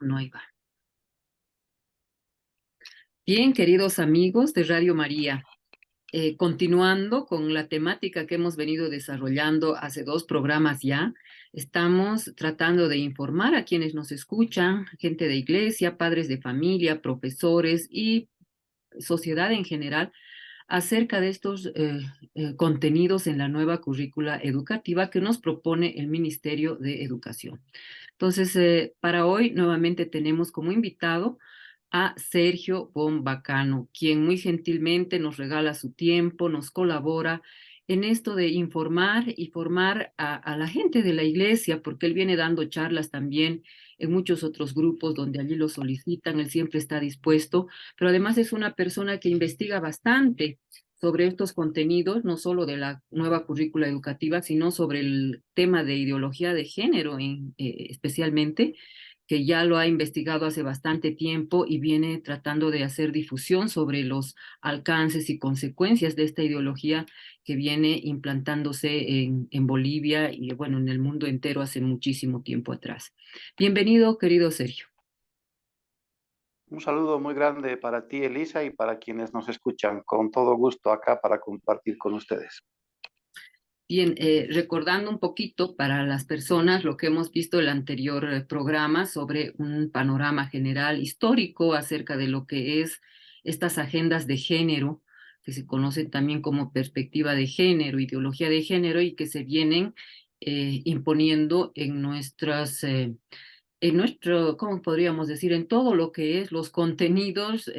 No, ahí va. Bien, queridos amigos de Radio María, continuando con la temática que hemos venido desarrollando hace 2 programas ya, estamos tratando de informar a quienes nos escuchan, gente de iglesia, padres de familia, profesores y sociedad en general, acerca de estos contenidos en la nueva currícula educativa que nos propone el Ministerio de Educación. Entonces, para hoy nuevamente tenemos como invitado a Sergio Bombacano, quien muy gentilmente nos regala su tiempo, nos colabora en esto de informar y formar a la gente de la iglesia, porque él viene dando charlas también en muchos otros grupos donde allí lo solicitan, él siempre está dispuesto, pero además es una persona que investiga bastante sobre estos contenidos, no solo de la nueva currícula educativa, sino sobre el tema de ideología de género especialmente, que ya lo ha investigado hace bastante tiempo y viene tratando de hacer difusión sobre los alcances y consecuencias de esta ideología que viene implantándose en Bolivia y bueno, en el mundo entero hace muchísimo tiempo atrás. Bienvenido, querido Sergio. Un saludo muy grande para ti, Elisa, y para quienes nos escuchan. Con todo gusto acá para compartir con ustedes. Bien, recordando un poquito para las personas lo que hemos visto en el anterior programa sobre un panorama general histórico acerca de lo que es estas agendas de género, que se conocen también como perspectiva de género, ideología de género, y que se vienen imponiendo en nuestro, ¿cómo podríamos decir? En todo lo que es los contenidos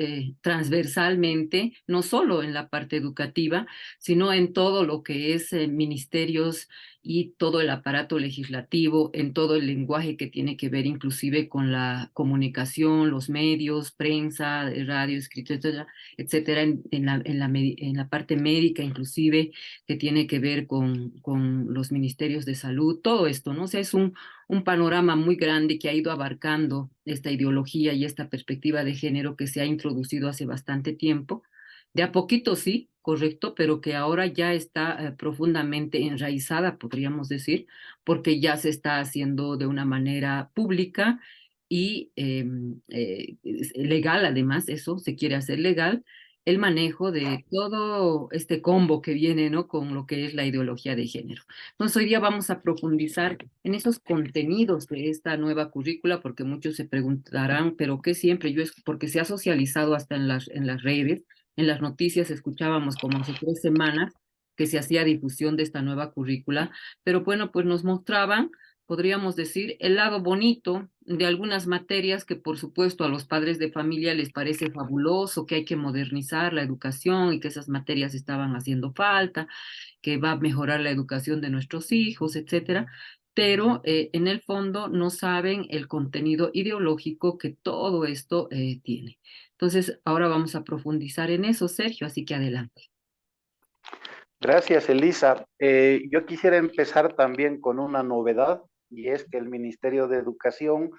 transversalmente, no solo en la parte educativa, sino en todo lo que es ministerios y todo el aparato legislativo, en todo el lenguaje que tiene que ver inclusive con la comunicación, los medios, prensa, radio, escrito, etcétera, etcétera, en la parte médica inclusive, que tiene que ver con los ministerios de salud, todo esto, ¿no? O sea, es un panorama muy grande que ha ido abarcando esta ideología y esta perspectiva de género que se ha introducido hace bastante tiempo. De a poquito sí, correcto, pero que ahora ya está profundamente enraizada, podríamos decir, porque ya se está haciendo de una manera pública y legal, además, eso se quiere hacer legal, el manejo de todo este combo que viene, ¿no? Con lo que es la ideología de género. Entonces, hoy día vamos a profundizar en esos contenidos de esta nueva currícula, porque muchos se preguntarán, ¿pero qué siempre? Porque se ha socializado hasta en las redes, en las noticias escuchábamos como hace 3 semanas que se hacía difusión de esta nueva currícula, pero bueno, pues nos mostraban, podríamos decir, el lado bonito de algunas materias que por supuesto a los padres de familia les parece fabuloso, que hay que modernizar la educación y que esas materias estaban haciendo falta, que va a mejorar la educación de nuestros hijos, etcétera, pero en el fondo no saben el contenido ideológico que todo esto tiene. Entonces, ahora vamos a profundizar en eso, Sergio, así que adelante. Gracias, Elisa. Yo quisiera empezar también con una novedad, y es que el Ministerio de Educación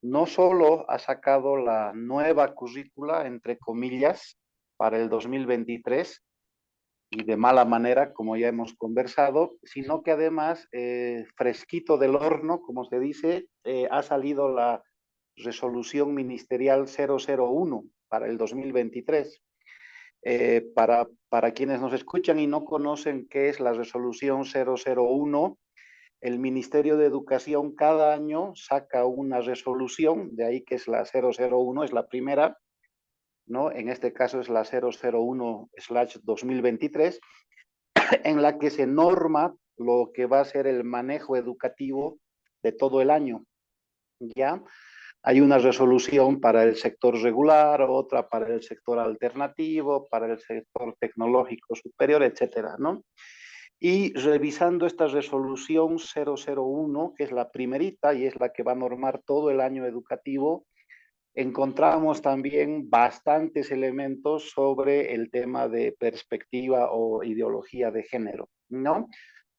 no solo ha sacado la nueva currícula, entre comillas, para el 2023, y de mala manera, como ya hemos conversado, sino que además, fresquito del horno, como se dice, ha salido la resolución ministerial 001 para el 2023. Para quienes nos escuchan y no conocen qué es la resolución 001, el Ministerio de Educación cada año saca una resolución, de ahí que es la 001, es la primera, ¿no? En este caso es la 001/2023, en la que se norma lo que va a ser el manejo educativo de todo el año, ¿ya? Hay una resolución para el sector regular, otra para el sector alternativo, para el sector tecnológico superior, etcétera, ¿no? Y revisando esta resolución 001, que es la primerita y es la que va a normar todo el año educativo, encontramos también bastantes elementos sobre el tema de perspectiva o ideología de género, ¿no?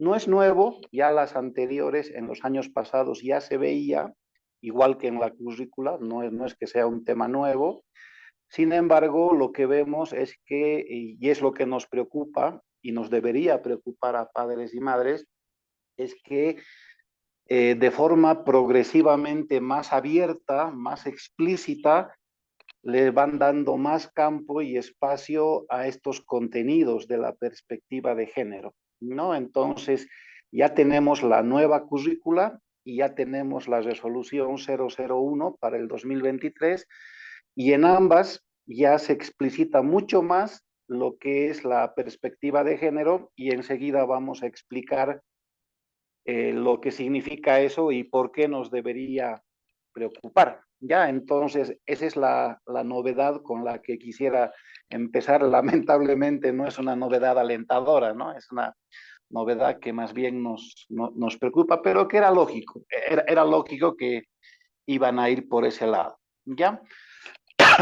No es nuevo, ya las anteriores, en los años pasados ya se veía, igual que en la currícula, no es que sea un tema nuevo. Sin embargo, lo que vemos es que, y es lo que nos preocupa y nos debería preocupar a padres y madres, es que de forma progresivamente más abierta, más explícita, le van dando más campo y espacio a estos contenidos de la perspectiva de género, ¿no? Entonces, ya tenemos la nueva currícula y ya tenemos la resolución 001 para el 2023 y en ambas ya se explicita mucho más lo que es la perspectiva de género y enseguida vamos a explicar lo que significa eso y por qué nos debería preocupar. Ya, entonces, esa es la novedad con la que quisiera empezar. Lamentablemente no es una novedad alentadora, ¿no? Es una novedad que más bien nos preocupa, pero que era lógico. Era lógico que iban a ir por ese lado. ¿Ya?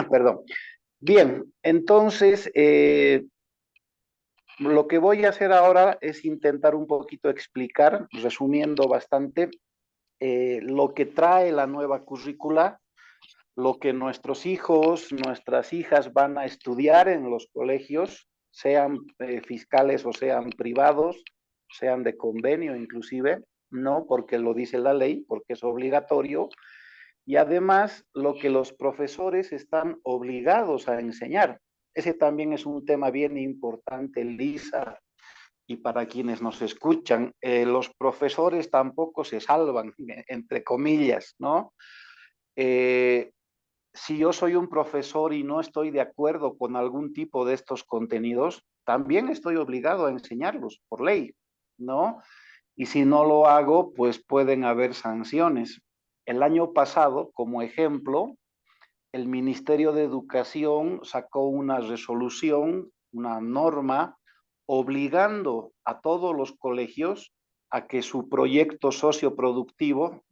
Perdón. Bien, entonces, lo que voy a hacer ahora es intentar un poquito explicar, resumiendo bastante, lo que trae la nueva currícula, lo que nuestros hijos, nuestras hijas van a estudiar en los colegios, sean fiscales o sean privados, sean de convenio inclusive, no porque lo dice la ley, porque es obligatorio, y además lo que los profesores están obligados a enseñar. Ese también es un tema bien importante, Lisa, y para quienes nos escuchan, los profesores tampoco se salvan, entre comillas, ¿no? Eh, si yo soy un profesor y no estoy de acuerdo con algún tipo de estos contenidos, también estoy obligado a enseñarlos por ley, ¿no? Y si no lo hago, pues pueden haber sanciones. El año pasado, como ejemplo, el Ministerio de Educación sacó una resolución, una norma, obligando a todos los colegios a que su proyecto socioproductivo,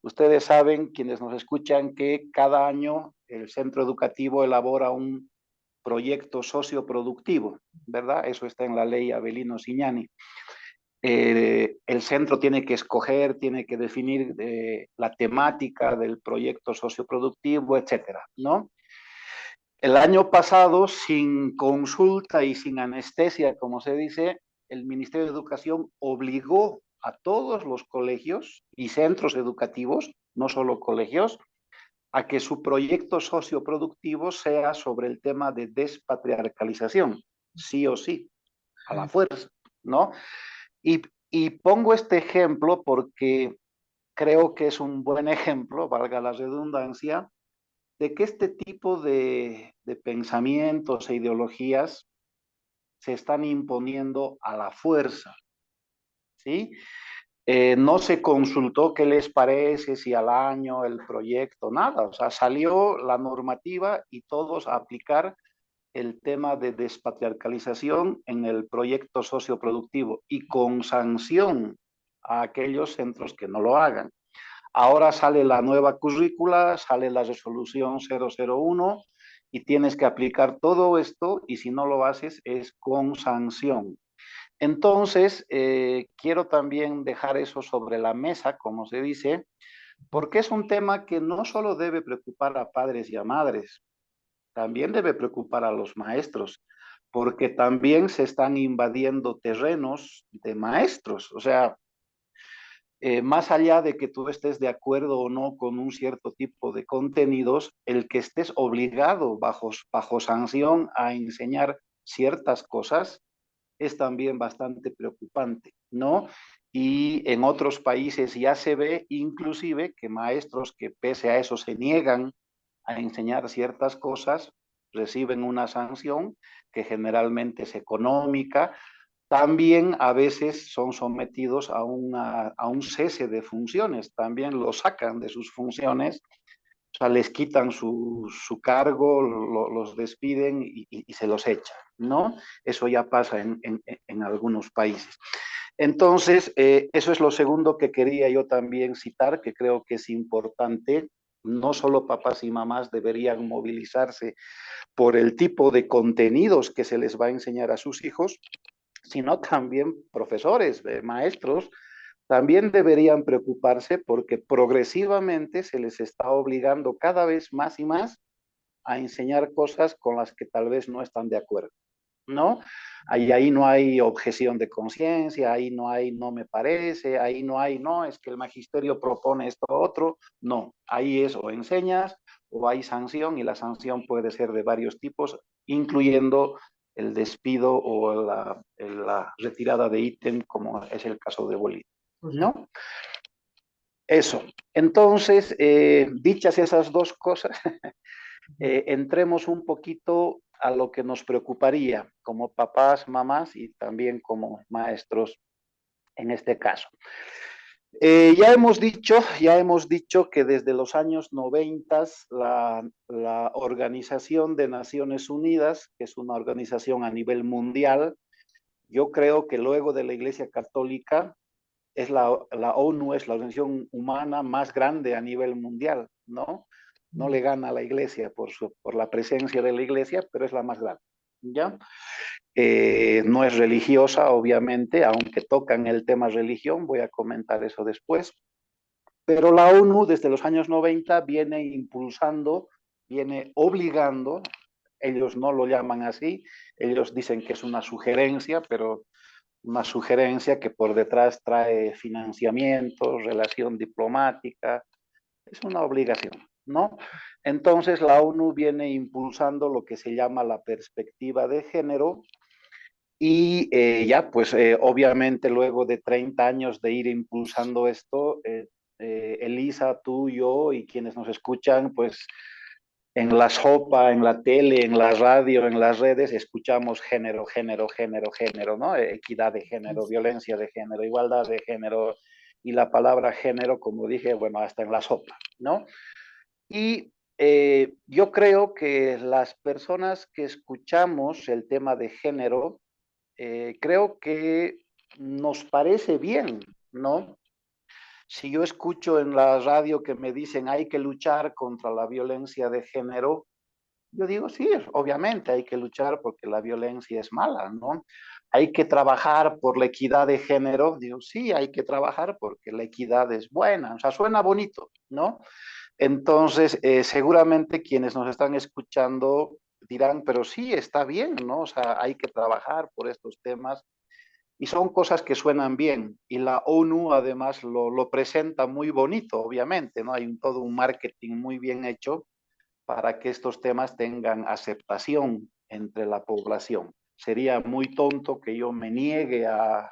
ustedes saben, quienes nos escuchan, que cada año el centro educativo elabora un proyecto socioproductivo, ¿verdad? Eso está en la ley Avelino Signani. El centro tiene que escoger, tiene que definir la temática del proyecto socioproductivo, etcétera, ¿no? El año pasado, sin consulta y sin anestesia, como se dice, el Ministerio de Educación obligó a todos los colegios y centros educativos, no solo colegios, a que su proyecto socioproductivo sea sobre el tema de despatriarcalización, sí o sí, a la fuerza, ¿no? Y, y pongo este ejemplo porque creo que es un buen ejemplo, valga la redundancia, de que este tipo de pensamientos e ideologías se están imponiendo a la fuerza, ¿sí? No se consultó qué les parece, si al año, el proyecto, nada. O sea, salió la normativa y todos a aplicar el tema de despatriarcalización en el proyecto socioproductivo y con sanción a aquellos centros que no lo hagan. Ahora sale la nueva currícula, sale la resolución 001 y tienes que aplicar todo esto y si no lo haces es con sanción. Entonces, quiero también dejar eso sobre la mesa, como se dice, porque es un tema que no solo debe preocupar a padres y a madres, también debe preocupar a los maestros, porque también se están invadiendo terrenos de maestros. O sea, más allá de que tú estés de acuerdo o no con un cierto tipo de contenidos, el que estés obligado bajo sanción a enseñar ciertas cosas es también bastante preocupante, ¿no? Y en otros países ya se ve inclusive que maestros que pese a eso se niegan a enseñar ciertas cosas, reciben una sanción que generalmente es económica, también a veces son sometidos a un cese de funciones, también los sacan de sus funciones, o sea, les quitan su cargo, los despiden y se los echan, ¿no? Eso ya pasa en algunos países. Entonces, eso es lo segundo que quería yo también citar, que creo que es importante. No solo papás y mamás deberían movilizarse por el tipo de contenidos que se les va a enseñar a sus hijos, sino también profesores, maestros, también deberían preocuparse porque progresivamente se les está obligando cada vez más y más a enseñar cosas con las que tal vez no están de acuerdo. ¿no? Ahí no hay objeción de conciencia, ahí no hay no me parece, ahí no hay no, es que el magisterio propone esto otro, no, ahí es o enseñas o hay sanción y la sanción puede ser de varios tipos, incluyendo el despido o la retirada de ítem, como es el caso de Bolivia, Correcto. ¿no? Eso. Entonces, dichas esas dos cosas, entremos un poquito a lo que nos preocuparía como papás, mamás y también como maestros en este caso. Ya hemos dicho que desde los años 90 la Organización de Naciones Unidas, que es una organización a nivel mundial, yo creo que luego de la Iglesia Católica es la ONU, es la organización humana más grande a nivel mundial, ¿no? No le gana a la Iglesia por la presencia de la Iglesia, pero es la más grande, ¿ya? No es religiosa, obviamente, aunque tocan el tema religión, voy a comentar eso después, pero la ONU desde los años 90 viene impulsando, viene obligando, ellos no lo llaman así, ellos dicen que es una sugerencia, pero una sugerencia que por detrás trae financiamiento, relación diplomática, es una obligación, ¿no? Entonces la ONU viene impulsando lo que se llama la perspectiva de género y ya, pues obviamente luego de 30 años de ir impulsando esto, Elisa, tú, yo y quienes nos escuchan, pues en la sopa, en la tele, en la radio, en las redes, escuchamos género, género, género, género, ¿no? Equidad de género, violencia de género, igualdad de género, y la palabra género, como dije, bueno, hasta en la sopa, ¿no? Y yo creo que las personas que escuchamos el tema de género, creo que nos parece bien, ¿no? Si yo escucho en la radio que me dicen hay que luchar contra la violencia de género, yo digo, sí, obviamente hay que luchar porque la violencia es mala, ¿no? Hay que trabajar por la equidad de género, digo, sí, hay que trabajar porque la equidad es buena, o sea, suena bonito, ¿no? Entonces, seguramente quienes nos están escuchando dirán, pero sí, está bien, ¿no? O sea, hay que trabajar por estos temas y son cosas que suenan bien. Y la ONU además lo presenta muy bonito, obviamente, ¿no? Hay todo un marketing muy bien hecho para que estos temas tengan aceptación entre la población. Sería muy tonto que yo me niegue a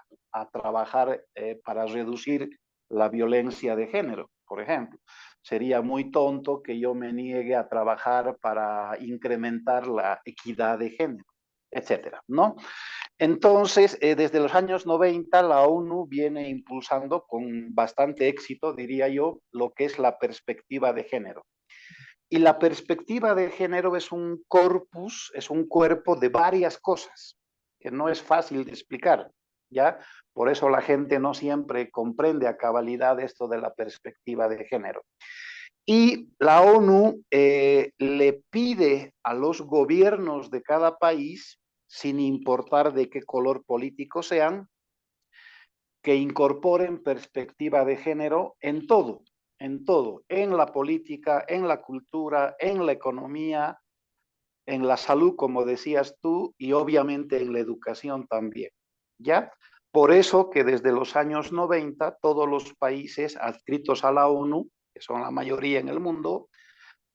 trabajar para reducir la violencia de género, por ejemplo. Sería muy tonto que yo me niegue a trabajar para incrementar la equidad de género, etcétera, ¿no? Entonces, desde los años 90, la ONU viene impulsando con bastante éxito, diría yo, lo que es la perspectiva de género. Y la perspectiva de género es un corpus, es un cuerpo de varias cosas, que no es fácil de explicar, ¿ya? Por eso la gente no siempre comprende a cabalidad esto de la perspectiva de género. Y la ONU le pide a los gobiernos de cada país, sin importar de qué color político sean, que incorporen perspectiva de género en todo, en la política, en la cultura, en la economía, en la salud, como decías tú, y obviamente en la educación también, ¿ya? Por eso que desde los años 90 todos los países adscritos a la ONU, que son la mayoría en el mundo,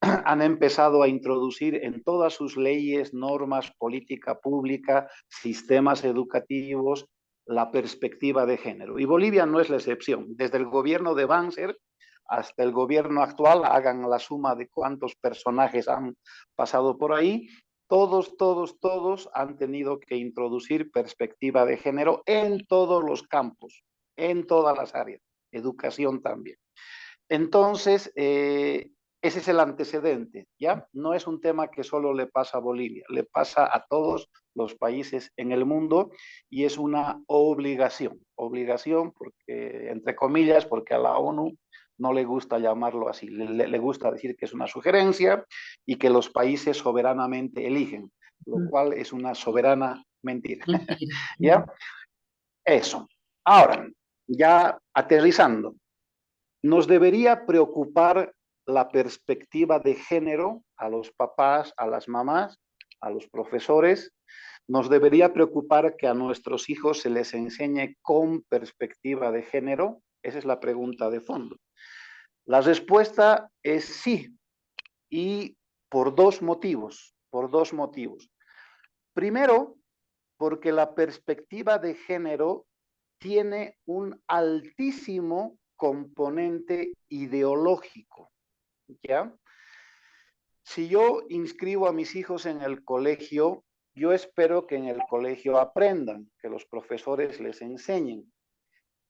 han empezado a introducir en todas sus leyes, normas, política pública, sistemas educativos, la perspectiva de género. Y Bolivia no es la excepción. Desde el gobierno de Banzer hasta el gobierno actual, hagan la suma de cuántos personajes han pasado por ahí, todos han tenido que introducir perspectiva de género en todos los campos, en todas las áreas, educación también. Entonces, ese es el antecedente, ¿ya? No es un tema que solo le pasa a Bolivia, le pasa a todos los países en el mundo y es una obligación porque, entre comillas, porque a la ONU no le gusta llamarlo así, le gusta decir que es una sugerencia y que los países soberanamente eligen, lo cual es una soberana mentira, Mentira. ¿ya? Eso. Ahora, ya aterrizando, nos debería preocupar la perspectiva de género a los papás, a las mamás, a los profesores. Nos debería preocupar que a nuestros hijos se les enseñe con perspectiva de género. Esa es la pregunta de fondo. La respuesta es sí, y por dos motivos, por dos motivos. Primero, porque la perspectiva de género tiene un altísimo componente ideológico, ¿ya? Si yo inscribo a mis hijos en el colegio, yo espero que en el colegio aprendan, que los profesores les enseñen.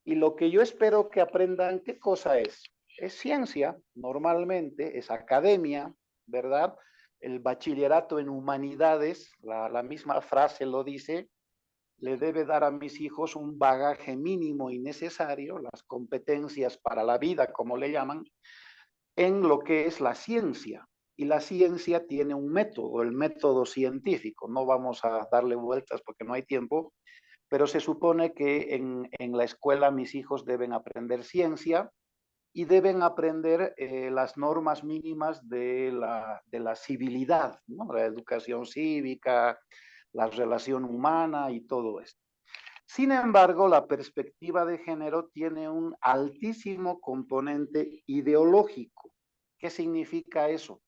Y lo que yo espero que aprendan, ¿qué cosa es? Es ciencia, normalmente, es academia, ¿verdad? El bachillerato en humanidades, la misma frase lo dice, le debe dar a mis hijos un bagaje mínimo y necesario, las competencias para la vida, como le llaman, en lo que es la ciencia. Y la ciencia tiene un método, el método científico. No vamos a darle vueltas porque no hay tiempo, pero se supone que en la escuela mis hijos deben aprender ciencia y deben aprender las normas mínimas de la civilidad, ¿no? La educación cívica, la relación humana y todo esto. Sin embargo, la perspectiva de género tiene un altísimo componente ideológico. ¿Qué significa eso?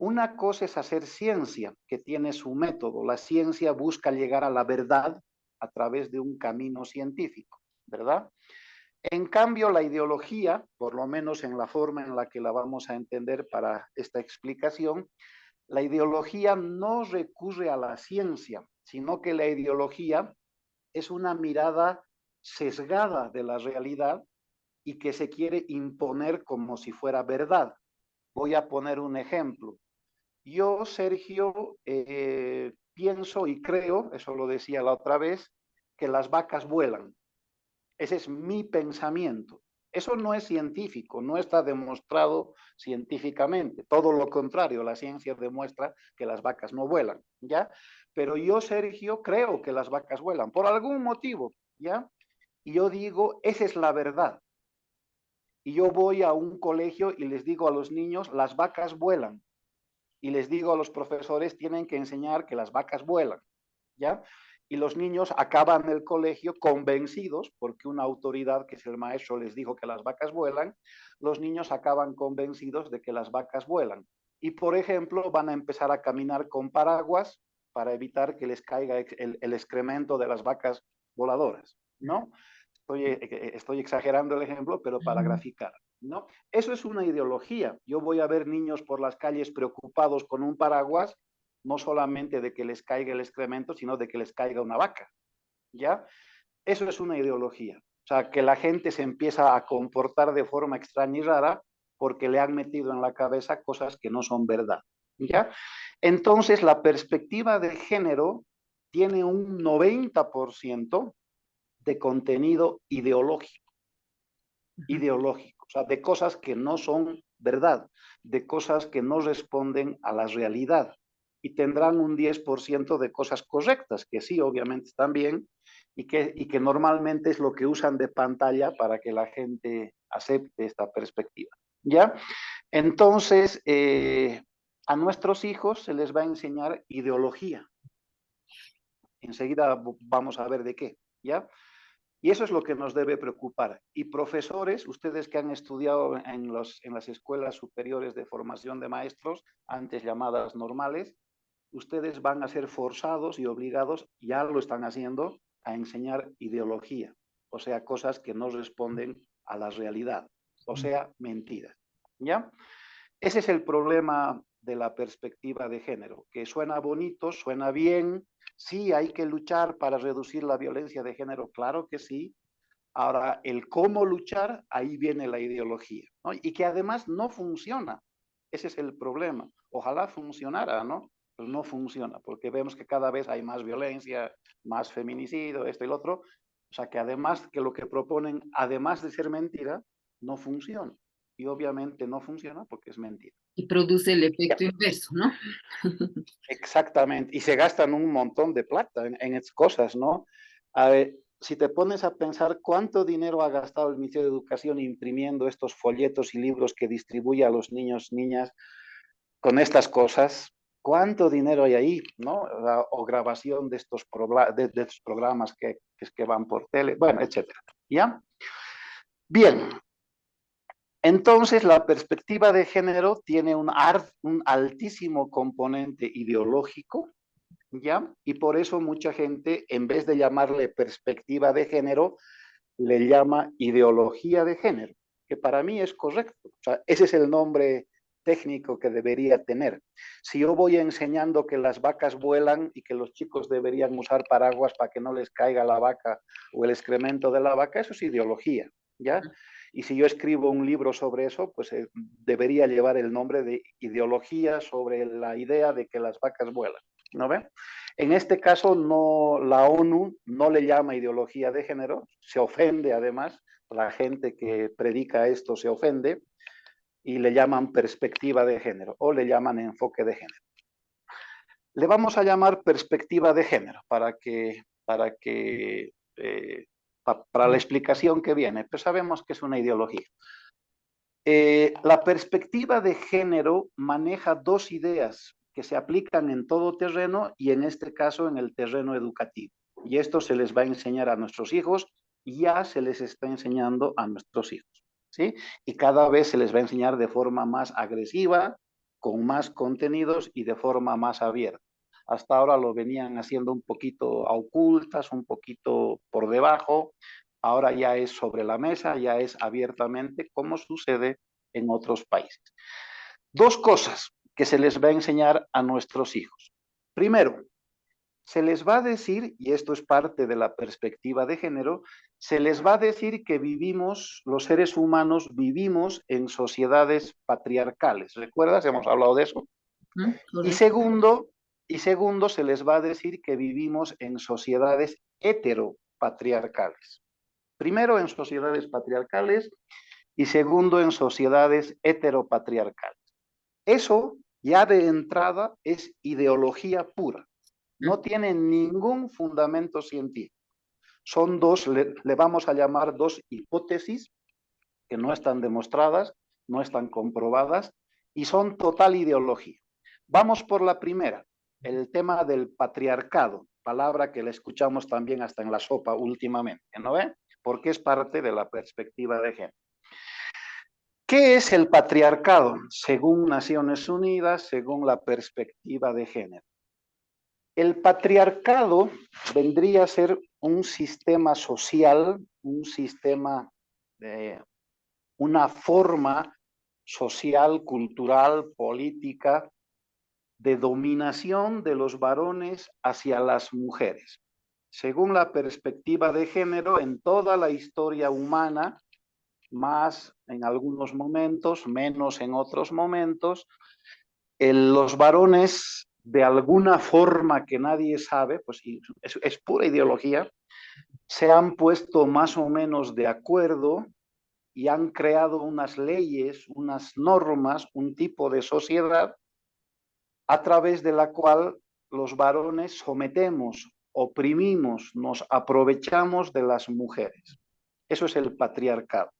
Una cosa es hacer ciencia, que tiene su método. La ciencia busca llegar a la verdad a través de un camino científico, ¿verdad? En cambio, la ideología, por lo menos en la forma en la que la vamos a entender para esta explicación, la ideología no recurre a la ciencia, sino que la ideología es una mirada sesgada de la realidad y que se quiere imponer como si fuera verdad. Voy a poner un ejemplo. Yo, Sergio, pienso y creo, eso lo decía la otra vez, que las vacas vuelan. Ese es mi pensamiento. Eso no es científico, no está demostrado científicamente. Todo lo contrario, la ciencia demuestra que las vacas no vuelan, ¿ya? Pero yo, Sergio, creo que las vacas vuelan por algún motivo, ¿ya? Y yo digo, esa es la verdad. Y yo voy a un colegio y les digo a los niños, las vacas vuelan. Y les digo a los profesores, tienen que enseñar que las vacas vuelan, ¿ya? Y los niños acaban el colegio convencidos, porque una autoridad, que es el maestro, les dijo que las vacas vuelan, los niños acaban convencidos de que las vacas vuelan. Y, por ejemplo, van a empezar a caminar con paraguas para evitar que les caiga el excremento de las vacas voladoras, ¿no? Estoy exagerando el ejemplo, pero para graficar, ¿no? Eso es una ideología. Yo voy a ver niños por las calles preocupados con un paraguas, no solamente de que les caiga el excremento, sino de que les caiga una vaca, ¿ya? Eso es una ideología. O sea, que la gente se empieza a comportar de forma extraña y rara porque le han metido en la cabeza cosas que no son verdad, ¿ya? Entonces, la perspectiva de género tiene un 90% de contenido ideológico, o sea, de cosas que no son verdad, de cosas que no responden a la realidad. Y tendrán un 10% de cosas correctas, que sí, obviamente están bien, y que normalmente es lo que usan de pantalla para que la gente acepte esta perspectiva. ¿Ya? Entonces, a nuestros hijos se les va a enseñar ideología. Enseguida vamos a ver de qué, ¿ya? Y eso es lo que nos debe preocupar. Y profesores, ustedes que han estudiado en las escuelas superiores de formación de maestros, antes llamadas normales, ustedes van a ser forzados y obligados, ya lo están haciendo, a enseñar ideología, o sea, cosas que no responden a la realidad, o sea, mentiras. ¿Ya? Ese es el problema de la perspectiva de género, que suena bonito, suena bien, sí, hay que luchar para reducir la violencia de género, claro que sí. Ahora, el cómo luchar, ahí viene la ideología, ¿no? Y que además no funciona. Ese es el problema. Ojalá funcionara, ¿no? Pero no funciona, porque vemos que cada vez hay más violencia, más feminicidio, esto y lo otro. O sea, que además que lo que proponen, además de ser mentira, no funciona. Y obviamente no funciona porque es mentira. Y produce el efecto Ya. inverso, ¿no? Exactamente. Y se gastan un montón de plata en estas cosas, ¿no? A ver, si te pones a pensar cuánto dinero ha gastado el Ministerio de Educación imprimiendo estos folletos y libros que distribuye a los niños, niñas, con estas cosas, ¿Cuánto dinero hay ahí? ¿No? O grabación de estos, de estos programas que van por tele, bueno, etcétera. ¿Ya? Bien, entonces la perspectiva de género tiene un altísimo componente ideológico, ¿ya? Y por eso mucha gente, en vez de llamarle perspectiva de género, le llama ideología de género, que para mí es correcto. O sea, ese es el nombre técnico que debería tener. Si yo voy enseñando que las vacas vuelan y que los chicos deberían usar paraguas para que no les caiga la vaca o el excremento de la vaca, eso es ideología, ¿ya? Y si yo escribo un libro sobre eso, pues debería llevar el nombre de ideología sobre la idea de que las vacas vuelan, ¿no ven? En este caso, no, la ONU no le llama ideología de género, se ofende además, la gente que predica esto se ofende, y le llaman perspectiva de género o le llaman enfoque de género. Le vamos a llamar perspectiva de género para la explicación que viene, pues sabemos que es una ideología. La perspectiva de género maneja dos ideas que se aplican en todo terreno y en este caso en el terreno educativo. Y esto se les va a enseñar a nuestros hijos, ya se les está enseñando a nuestros hijos, ¿sí? Y cada vez se les va a enseñar de forma más agresiva, con más contenidos y de forma más abierta. Hasta ahora lo venían haciendo un poquito a ocultas, un poquito por debajo, ahora ya es sobre la mesa, ya es abiertamente, como sucede en otros países. Dos cosas que se les va a enseñar a nuestros hijos. Primero, se les va a decir, y esto es parte de la perspectiva de género, se les va a decir que vivimos, los seres humanos vivimos en sociedades patriarcales. ¿Recuerdas? Hemos hablado de eso. Y segundo, se les va a decir que vivimos en sociedades heteropatriarcales. Primero en sociedades patriarcales y segundo en sociedades heteropatriarcales. Eso ya de entrada es ideología pura, no tiene ningún fundamento científico. Son dos, le vamos a llamar dos hipótesis que no están demostradas, no están comprobadas y son total ideología. Vamos por la primera, el tema del patriarcado, palabra que le escuchamos también hasta en la sopa últimamente, ¿no ve? Porque es parte de la perspectiva de género. ¿Qué es el patriarcado? Según Naciones Unidas, según la perspectiva de género. El patriarcado vendría a ser un sistema social, un sistema, una forma social, cultural, política, de dominación de los varones hacia las mujeres. Según la perspectiva de género, en toda la historia humana, más en algunos momentos, menos en otros momentos, los varones, de alguna forma que nadie sabe, pues es pura ideología, se han puesto más o menos de acuerdo y han creado unas leyes, unas normas, un tipo de sociedad a través de la cual los varones sometemos, oprimimos, nos aprovechamos de las mujeres. Eso es el patriarcado.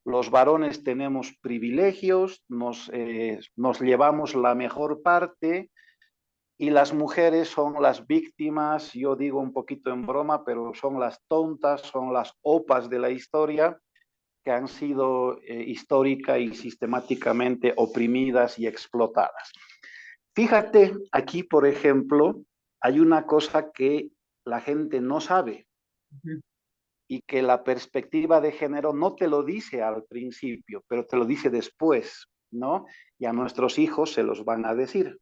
Los varones tenemos privilegios, nos llevamos la mejor parte y las mujeres son las víctimas, yo digo un poquito en broma, pero son las tontas, son las opas de la historia que han sido histórica y sistemáticamente oprimidas y explotadas. Fíjate, aquí, por ejemplo, hay una cosa que la gente no sabe y que la perspectiva de género no te lo dice al principio, pero te lo dice después, ¿no? Y a nuestros hijos se los van a decir.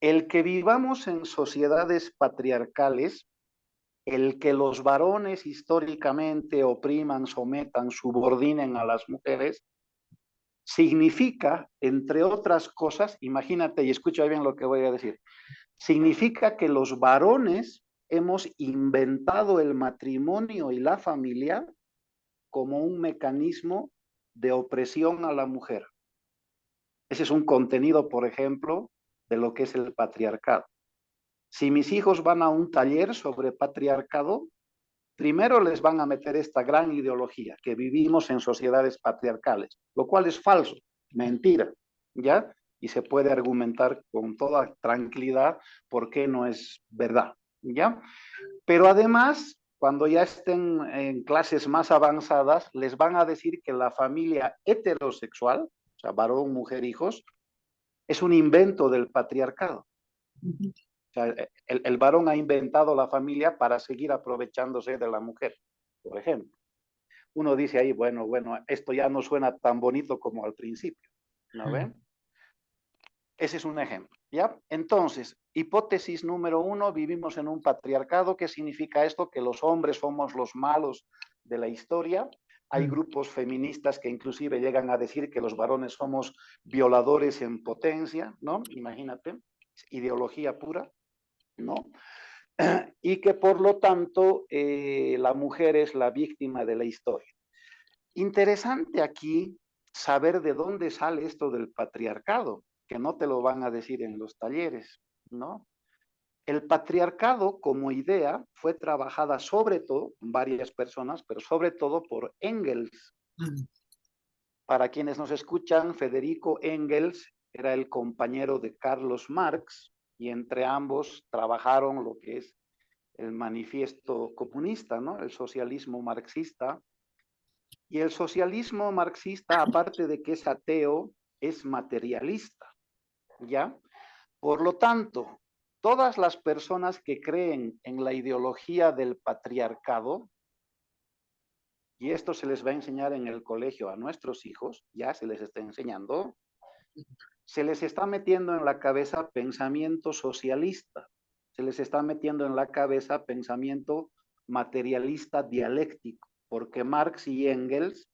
El que vivamos en sociedades patriarcales, el que los varones históricamente opriman, sometan, subordinen a las mujeres, significa, entre otras cosas, imagínate y escucha bien lo que voy a decir, significa que los varones hemos inventado el matrimonio y la familia como un mecanismo de opresión a la mujer. Ese es un contenido, por ejemplo, de lo que es el patriarcado. Si mis hijos van a un taller sobre patriarcado, primero les van a meter esta gran ideología, que vivimos en sociedades patriarcales, lo cual es falso, mentira, ¿ya? y se puede argumentar con toda tranquilidad por qué no es verdad, ¿ya? Pero además, cuando ya estén en clases más avanzadas, les van a decir que la familia heterosexual, o sea, varón, mujer, hijos, es un invento del patriarcado. O sea, el varón ha inventado la familia para seguir aprovechándose de la mujer, por ejemplo. Uno dice ahí, bueno, esto ya no suena tan bonito como al principio, ¿no ven? Ese es un ejemplo, ¿ya? Entonces, hipótesis número 1, vivimos en un patriarcado. ¿Qué significa esto? Que los hombres somos los malos de la historia. Hay grupos feministas que inclusive llegan a decir que los varones somos violadores en potencia, ¿no? Imagínate, ideología pura, ¿no? Y que por lo tanto la mujer es la víctima de la historia. Interesante aquí saber de dónde sale esto del patriarcado, que no te lo van a decir en los talleres, ¿no? El patriarcado como idea fue trabajada sobre todo, varias personas, pero sobre todo por Engels. Para quienes nos escuchan, Federico Engels era el compañero de Carlos Marx y entre ambos trabajaron lo que es el manifiesto comunista, ¿no? El socialismo marxista. Y el socialismo marxista, aparte de que es ateo, es materialista, ¿ya? Por lo tanto, todas las personas que creen en la ideología del patriarcado, y esto se les va a enseñar en el colegio a nuestros hijos, ya se les está enseñando, se les está metiendo en la cabeza pensamiento socialista, se les está metiendo en la cabeza pensamiento materialista dialéctico, porque Marx y Engels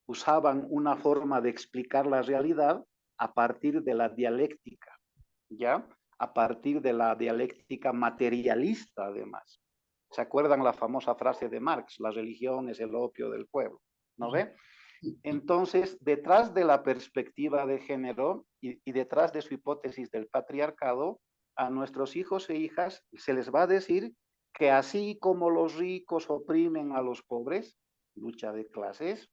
usaban una forma de explicar la realidad a partir de la dialéctica, ¿ya? A partir de la dialéctica materialista, además. ¿Se acuerdan la famosa frase de Marx? La religión es el opio del pueblo, ¿no ve? Entonces, detrás de la perspectiva de género y detrás de su hipótesis del patriarcado, a nuestros hijos e hijas se les va a decir que así como los ricos oprimen a los pobres, lucha de clases,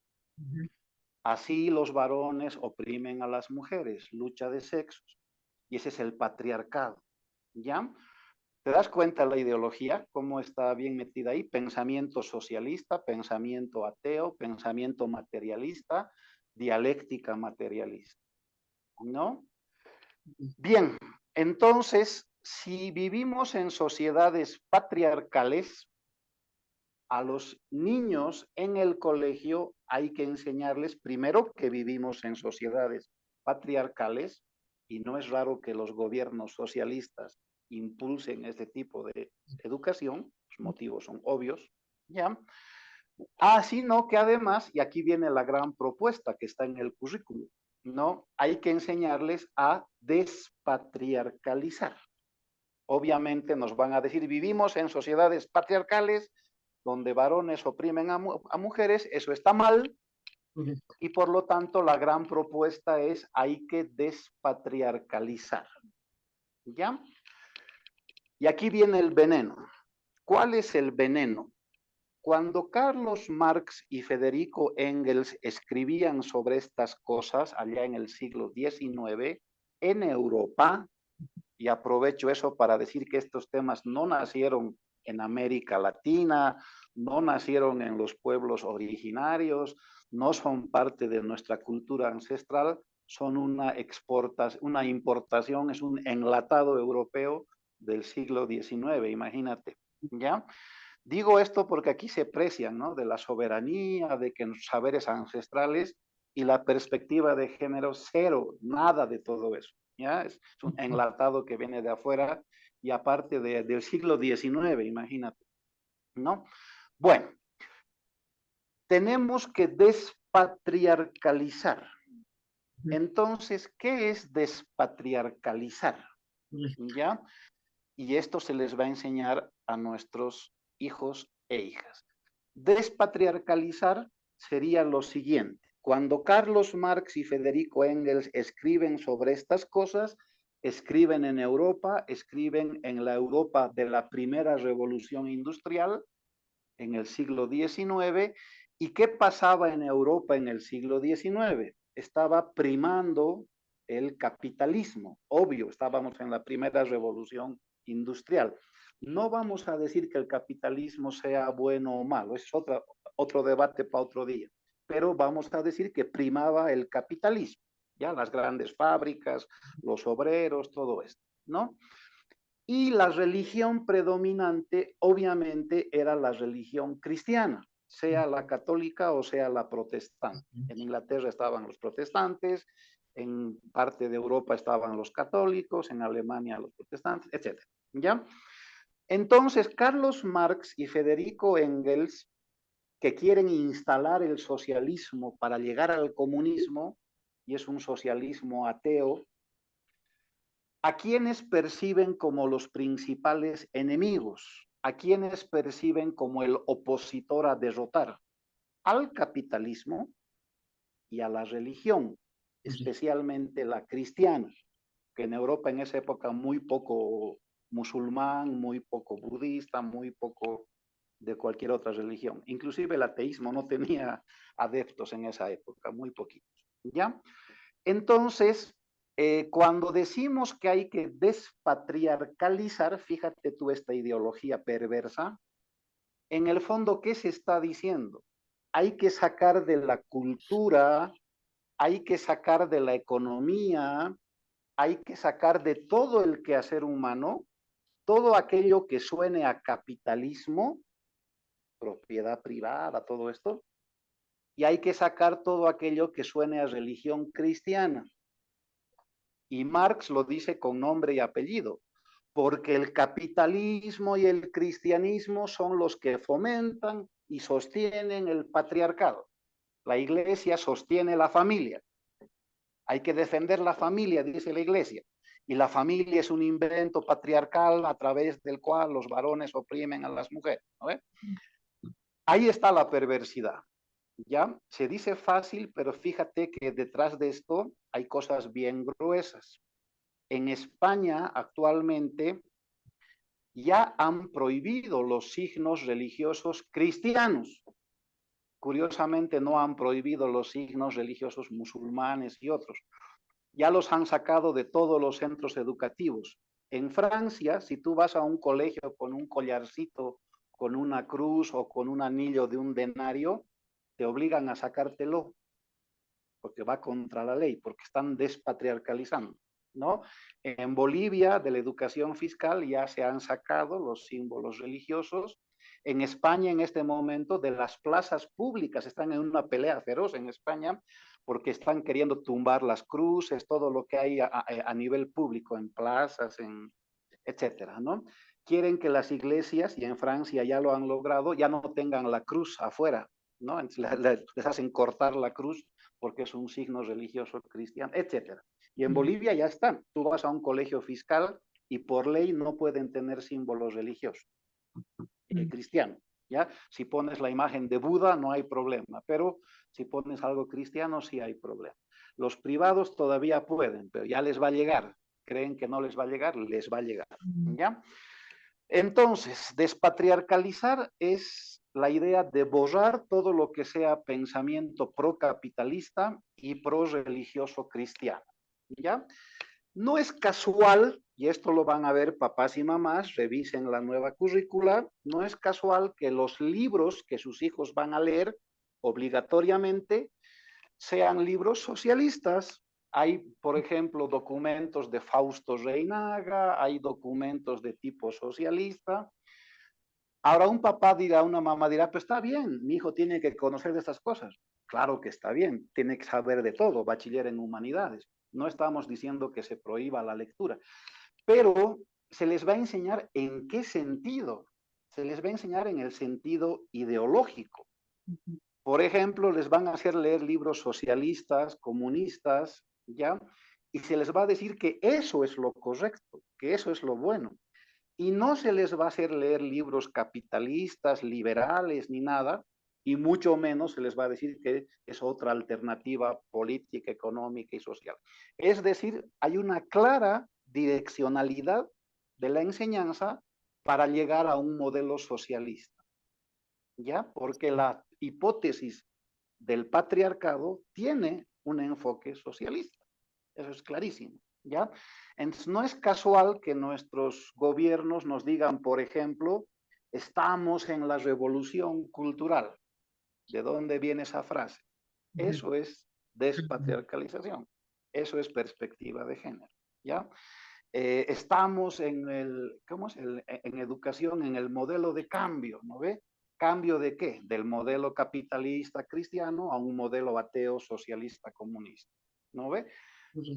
así los varones oprimen a las mujeres, lucha de sexos. Y ese es el patriarcado, ¿ya? ¿Te das cuenta la ideología? ¿Cómo está bien metida ahí? Pensamiento socialista, pensamiento ateo, pensamiento materialista, dialéctica materialista, ¿no? Bien, entonces, si vivimos en sociedades patriarcales, a los niños en el colegio hay que enseñarles primero que vivimos en sociedades patriarcales y no es raro que los gobiernos socialistas impulsen este tipo de educación, los motivos son obvios, ¿ya? Sino que además, y aquí viene la gran propuesta que está en el currículum, ¿no? Hay que enseñarles a despatriarcalizar. Obviamente nos van a decir, vivimos en sociedades patriarcales donde varones oprimen a mujeres, eso está mal, y por lo tanto la gran propuesta es hay que despatriarcalizar, ¿ya? Y aquí viene el veneno. ¿Cuál es el veneno? Cuando Carlos Marx y Federico Engels escribían sobre estas cosas allá en el siglo XIX, en Europa, y aprovecho eso para decir que estos temas no nacieron en América Latina, no nacieron en los pueblos originarios, no son parte de nuestra cultura ancestral, son una importación, es un enlatado europeo del siglo XIX, imagínate, ¿ya? Digo esto porque aquí se precian, ¿no? De la soberanía, de que los saberes ancestrales y la perspectiva de género cero, nada de todo eso, ¿ya? Es un enlatado que viene de afuera y aparte del siglo XIX, imagínate, ¿no? Bueno, tenemos que despatriarcalizar. Entonces, ¿qué es despatriarcalizar? ¿Ya? Y esto se les va a enseñar a nuestros hijos e hijas. Despatriarcalizar sería lo siguiente. Cuando Carlos Marx y Federico Engels escriben sobre estas cosas, escriben en Europa, escriben en la Europa de la primera revolución industrial, en el siglo XIX. ¿Y qué pasaba en Europa en el siglo XIX? Estaba primando el capitalismo. Obvio, estábamos en la primera revolución industrial. No vamos a decir que el capitalismo sea bueno o malo, es otro debate para otro día, pero vamos a decir que primaba el capitalismo, ya las grandes fábricas, los obreros, todo esto, ¿no? Y la religión predominante, obviamente, era la religión cristiana, sea la católica o sea la protestante. En Inglaterra estaban los protestantes, en parte de Europa estaban los católicos, en Alemania los protestantes, etcétera, ¿ya? Entonces, Carlos Marx y Federico Engels, que quieren instalar el socialismo para llegar al comunismo, y es un socialismo ateo, ¿a quiénes perciben como los principales enemigos? ¿A quiénes perciben como el opositor a derrotar? Al capitalismo y a la religión, especialmente la cristiana, que en Europa en esa época muy poco musulmán, muy poco budista, muy poco de cualquier otra religión. Inclusive el ateísmo no tenía adeptos en esa época, muy poquitos. ¿Ya? Entonces, cuando decimos que hay que despatriarcalizar, fíjate tú esta ideología perversa, en el fondo, ¿qué se está diciendo? Hay que sacar de la cultura, hay que sacar de la economía, hay que sacar de todo el quehacer humano, todo aquello que suene a capitalismo, propiedad privada, todo esto, y hay que sacar todo aquello que suene a religión cristiana. Y Marx lo dice con nombre y apellido, porque el capitalismo y el cristianismo son los que fomentan y sostienen el patriarcado. La iglesia sostiene la familia. Hay que defender la familia, dice la iglesia. Y la familia es un invento patriarcal a través del cual los varones oprimen a las mujeres, ¿no? Ahí está la perversidad. ¿Ya? Se dice fácil, pero fíjate que detrás de esto hay cosas bien gruesas. En España actualmente ya han prohibido los signos religiosos cristianos. Curiosamente no han prohibido los signos religiosos musulmanes y otros. Ya los han sacado de todos los centros educativos. En Francia, si tú vas a un colegio con un collarcito, con una cruz o con un anillo de un denario, te obligan a sacártelo porque va contra la ley, porque están despatriarcalizando, ¿no? En Bolivia, de la educación fiscal, ya se han sacado los símbolos religiosos. En España, en este momento, de las plazas públicas, están en una pelea feroz en España, porque están queriendo tumbar las cruces, todo lo que hay a nivel público, en plazas, etcétera, ¿no? Quieren que las iglesias, y en Francia ya lo han logrado, ya no tengan la cruz afuera, ¿no? Entonces les hacen cortar la cruz porque es un signo religioso cristiano, etcétera. Y en Bolivia ya están. Tú vas a un colegio fiscal y por ley no pueden tener símbolos religiosos cristianos. ¿Ya? Si pones la imagen de Buda no hay problema, pero si pones algo cristiano sí hay problema. Los privados todavía pueden, pero ya les va a llegar. Creen que no les va a llegar, les va a llegar. ¿Ya? Entonces, despatriarcalizar es la idea de borrar todo lo que sea pensamiento procapitalista y pro-religioso cristiano. ¿Ya? No es casual, y esto lo van a ver papás y mamás, revisen la nueva currícula, no es casual que los libros que sus hijos van a leer obligatoriamente sean libros socialistas. Hay, por ejemplo, documentos de Fausto Reinaga, hay documentos de tipo socialista. Ahora un papá dirá, una mamá dirá, pues está bien, mi hijo tiene que conocer de estas cosas. Claro que está bien, tiene que saber de todo, bachiller en humanidades. No estamos diciendo que se prohíba la lectura, pero se les va a enseñar en qué sentido. Se les va a enseñar en el sentido ideológico. Por ejemplo, les van a hacer leer libros socialistas, comunistas, ¿ya? Y se les va a decir que eso es lo correcto, que eso es lo bueno. Y no se les va a hacer leer libros capitalistas, liberales, ni nada, y mucho menos se les va a decir que es otra alternativa política, económica y social. Es decir, hay una clara direccionalidad de la enseñanza para llegar a un modelo socialista, ¿ya? Porque la hipótesis del patriarcado tiene un enfoque socialista. Eso es clarísimo, ¿ya? Entonces, no es casual que nuestros gobiernos nos digan, por ejemplo, estamos en la revolución cultural. ¿De dónde viene esa frase? Eso es despatriarcalización. Eso es perspectiva de género, ¿ya? Estamos en el, ¿cómo es? En educación, en el modelo de cambio, ¿no ve? ¿Cambio de qué? Del modelo capitalista cristiano a un modelo ateo socialista comunista, ¿no ve?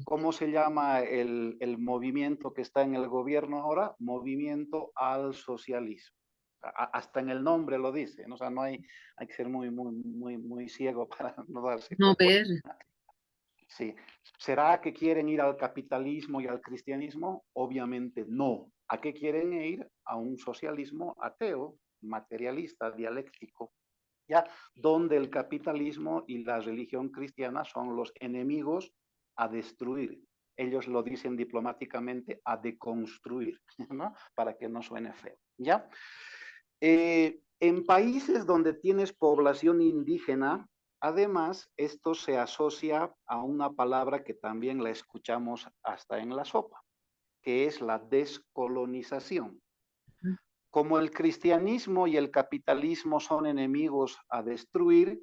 ¿Cómo se llama el movimiento que está en el gobierno ahora? Movimiento al socialismo. Hasta en el nombre lo dice, ¿no? O sea, no hay que ser muy ciego para no darse No cuenta. ver. Sí. ¿Será que quieren ir al capitalismo y al cristianismo? Obviamente no. ¿A qué quieren ir? A un socialismo ateo, materialista, dialéctico, ya, donde el capitalismo y la religión cristiana son los enemigos a destruir. Ellos lo dicen diplomáticamente, a deconstruir, ¿no? Para que no suene feo, ¿ya? En países donde tienes población indígena, además, esto se asocia a una palabra que también la escuchamos hasta en la sopa, que es la descolonización. Como el cristianismo y el capitalismo son enemigos a destruir,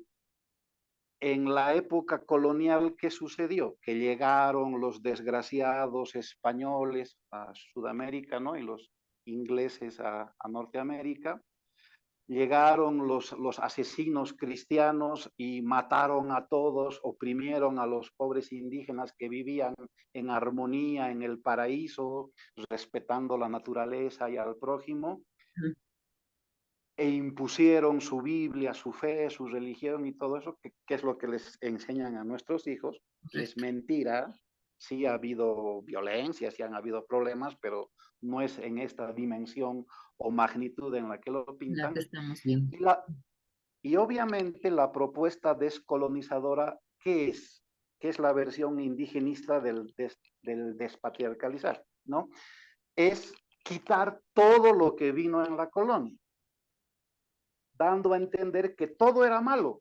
en la época colonial, ¿qué sucedió? Que llegaron los desgraciados españoles a Sudamérica, ¿no? Y los ingleses a Norteamérica. Llegaron los asesinos cristianos y mataron a todos, oprimieron a los pobres indígenas que vivían en armonía en el paraíso, respetando la naturaleza y al prójimo, e impusieron su Biblia, su fe, su religión y todo eso, que es lo que les enseñan a nuestros hijos. Es Correcto. mentira, sí ha habido violencia, sí han habido problemas, pero no es en esta dimensión o magnitud en la que lo La que pintan. estamos viendo. Y, la, y obviamente la propuesta descolonizadora, ¿qué es? ¿Qué es la versión indigenista del despatriarcalizar? ¿No? Es quitar todo lo que vino en la colonia, dando a entender que todo era malo,